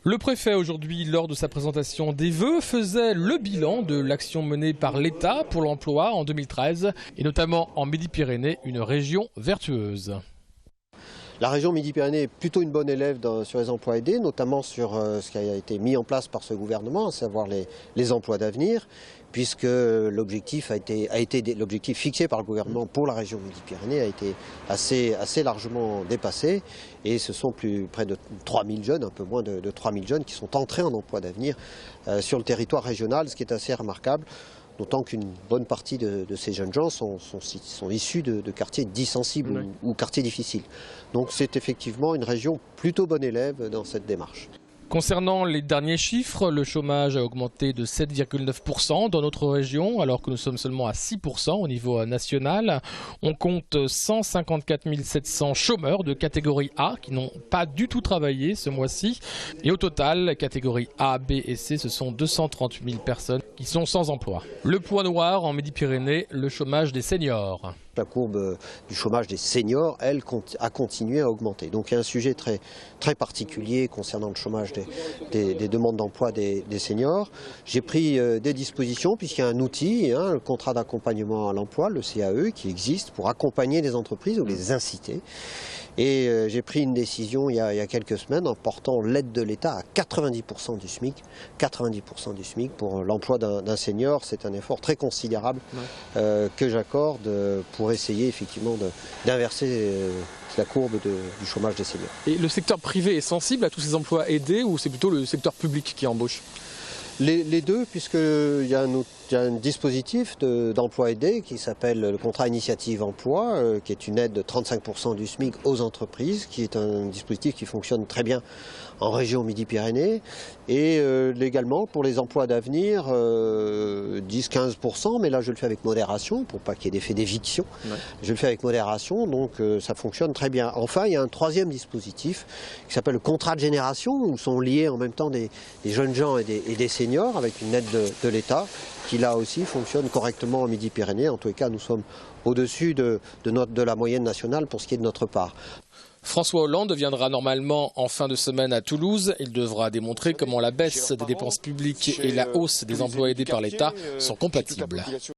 Le préfet aujourd'hui, lors de sa présentation des vœux, faisait le bilan de l'action menée par l'État pour l'emploi en 2013 et notamment en Midi-Pyrénées, une région vertueuse. La région Midi-Pyrénées est plutôt une bonne élève sur les emplois aidés, notamment sur ce qui a été mis en place par ce gouvernement, à savoir les emplois d'avenir, puisque l'objectif l'objectif fixé par le gouvernement pour la région Midi-Pyrénées a été assez largement dépassé. Et ce sont près de 3000 jeunes, un peu moins de 3000 jeunes qui sont entrés en emploi d'avenir sur le territoire régional, ce qui est assez remarquable. D'autant qu'une bonne partie de ces jeunes gens sont issus de quartiers dits sensibles ou quartiers difficiles. Donc c'est effectivement une région plutôt bonne élève dans cette démarche. Concernant les derniers chiffres, le chômage a augmenté de 7,9% dans notre région, alors que nous sommes seulement à 6% au niveau national. On compte 154 700 chômeurs de catégorie A qui n'ont pas du tout travaillé ce mois-ci. Et au total, catégorie A, B et C, ce sont 230 000 personnes qui sont sans emploi. Le point noir en Midi-Pyrénées, le chômage des seniors. La courbe du chômage des seniors, elle, a continué à augmenter. Donc il y a un sujet très particulier concernant le chômage des demandes d'emploi des seniors. J'ai pris des dispositions puisqu'il y a un outil, le contrat d'accompagnement à l'emploi, le CAE, qui existe pour accompagner les entreprises ou les inciter. Et j'ai pris une décision il y a quelques semaines en portant l'aide de l'État à 90% du SMIC. 90% du SMIC pour l'emploi d'un senior, c'est un effort très considérable que j'accorde pour essayer effectivement d'inverser la courbe du chômage des seniors. Et le secteur privé est sensible à tous ces emplois aidés ou c'est plutôt le secteur public qui embauche ? Les deux, puisqu'il y a un dispositif d'emploi aidé qui s'appelle le contrat initiative emploi, qui est une aide de 35% du SMIC aux entreprises, qui est un dispositif qui fonctionne très bien en région Midi-Pyrénées, et également pour les emplois d'avenir, 10-15%, mais là je le fais avec modération, pour pas qu'il y ait d'effet d'éviction. Ouais. Je le fais avec modération, donc ça fonctionne très bien. Enfin, il y a un troisième dispositif qui s'appelle le contrat de génération, où sont liés en même temps des jeunes gens et des seniors, avec une aide de l'État, qui là aussi fonctionne correctement en Midi-Pyrénées. En tous les cas, nous sommes au-dessus de la moyenne nationale pour ce qui est de notre part. François Hollande viendra normalement en fin de semaine à Toulouse. Il devra démontrer comment la baisse des dépenses publiques et la hausse des emplois aidés par l'État sont compatibles.